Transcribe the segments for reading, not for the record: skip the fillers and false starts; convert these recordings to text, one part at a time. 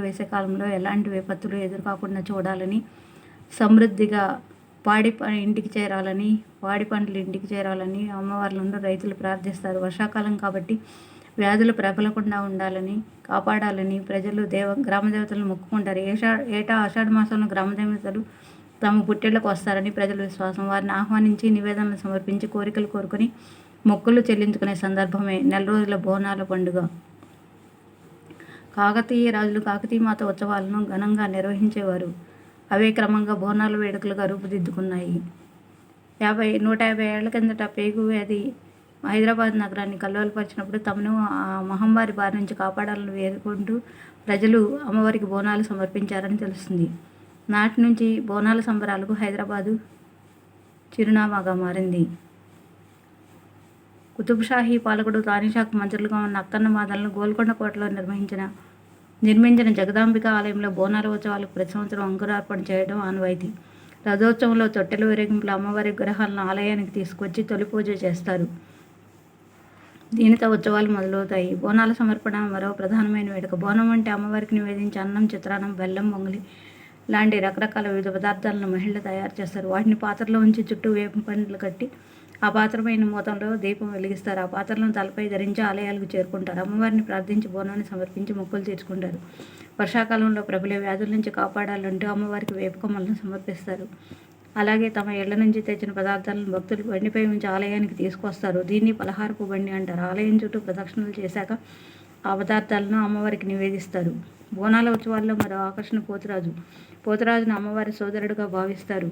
వేసే కాలంలో ఎలాంటి విపత్తులు ఎదురుకాకుండా చూడాలని, సమృద్ధిగా ఇంటికి చేరాలని, పాడి పంటలు ఇంటికి చేరాలని అమ్మవార్లను రైతులు ప్రార్థిస్తారు. వర్షాకాలం కాబట్టి వ్యాధులు ప్రబలకుండా ఉండాలని, కాపాడాలని ప్రజలు గ్రామ దేవతలను మొక్కుకుంటారు. ఏటా ఆషాఢ మాసంలో గ్రామ దేవతలు తమ పుట్టిళ్లకు వస్తారని ప్రజల విశ్వాసం. వారిని ఆహ్వానించి నివేదనలు సమర్పించి కోరికలు కోరుకొని మొక్కులు చెల్లించుకునే సందర్భమే నెల రోజుల బోనాల పండుగ. కాకతీయ రాజులు కాకతీయ మాత ఉత్సవాలను ఘనంగా నిర్వహించేవారు. అవే క్రమంగా బోనాల వేడుకలుగా రూపుదిద్దుకున్నాయి. 150 ఏళ్ల కిందట పేగు వ్యాధి హైదరాబాద్ నగరాన్ని కల్లోలపరిచినప్పుడు తమను ఆ మహమ్మారి బారి నుంచి కాపాడాలని వేడుకుంటూ ప్రజలు అమ్మవారికి బోనాలు సమర్పించారని తెలుస్తుంది. నాటి నుంచి బోనాల సంబరాలకు హైదరాబాదు చిరునామాగా మారింది. కుతుబ్షాహీ పాలకుడు తానీషాకు మంత్రులుగా ఉన్న అక్కన్న మాదలను గోల్కొండ కోటలో నిర్మించిన జగదాంబిక ఆలయంలో బోనాల ఉత్సవాలకు ప్రతి సంవత్సరం అంకురార్పణ చేయడం ఆనవాయితీ. రథోత్సవంలో తొట్టెల ఊరేగింపులు అమ్మవారి విగ్రహాలను ఆలయానికి తీసుకొచ్చి తొలి పూజ చేస్తారు. దీనితో ఉత్సవాలు మొదలవుతాయి. బోనాల సమర్పణ మరో ప్రధానమైన వేడుక. బోనం అంటే అమ్మవారికి నివేదించే అన్నం, చిత్రాన్నం, బెల్లం, పొంగలి లాంటి రకరకాల వివిధ పదార్థాలను మహిళలు తయారు చేస్తారు. వాటిని పాత్రలో ఉంచి చుట్టూ వేప పండ్లు కట్టి ఆ పాత్రమైన మూతంలో దీపం వెలిగిస్తారు. ఆ పాత్రలను తలపై ధరించి ఆలయాలకు చేరుకుంటారు. అమ్మవారిని ప్రార్థించి బోనాన్ని సమర్పించి మొక్కులు తీర్చుకుంటారు. వర్షాకాలంలో ప్రబలే వ్యాధుల నుంచి కాపాడాలంటూ అమ్మవారికి వేపకొమ్మలను సమర్పిస్తారు. అలాగే తమ ఇళ్ల నుంచి తెచ్చిన పదార్థాలను భక్తులు బండిపై ఉంచి ఆలయానికి తీసుకొస్తారు. దీన్ని పలహారపు బండి అంటారు. ఆలయం చుట్టూ ప్రదక్షిణలు చేశాక ఆ పదార్థాలను అమ్మవారికి నివేదిస్తారు. బోనాల ఉత్సవాల్లో మరో ఆకర్షణ పోతురాజును అమ్మవారి సోదరుడుగా భావిస్తారు.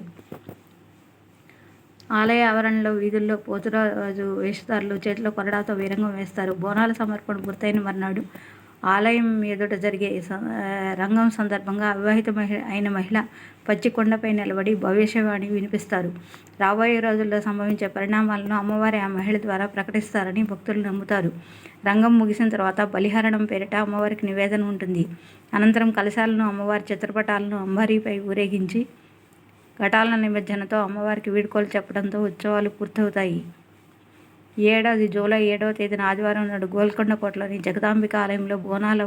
ఆలయ ఆవరణలో వీధుల్లో పోతురాజు వేషధారులు చేతిలో కొరడాతో వీరంగం వేస్తారు. బోనాల సమర్పణ పూర్తయిన మర్నాడు ఆలయం ఎదుట జరిగే రంగం సందర్భంగా అవివాహిత అయిన మహిళ పచ్చి కొండపై నిలబడి భవిష్యవాణి వినిపిస్తారు. రాబోయే రోజుల్లో సంభవించే పరిణామాలను అమ్మవారి ఆ మహిళ ద్వారా ప్రకటిస్తారని భక్తులు నమ్ముతారు. రంగం ముగిసిన తర్వాత బలిహరణం పేరిట అమ్మవారికి నివేదన ఉంటుంది. అనంతరం కలశాలను, అమ్మవారి చిత్రపటాలను అంబారీపై ఊరేగించి ఘటాల నిమజ్జనతో అమ్మవారికి వీడ్కోలు చెప్పడంతో ఉత్సవాలు పూర్తవుతాయి. ఈ ఏడాది జూలై 7వ తేదీన ఆదివారం నాడు గోల్కొండ కోటలోని జగదాంబిక ఆలయంలో బోనాల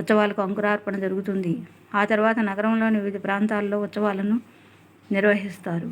ఉత్సవాలకు అంకురార్పణ జరుగుతుంది. ఆ తర్వాత నగరంలోని వివిధ ప్రాంతాల్లో ఉత్సవాలను నిర్వహిస్తారు.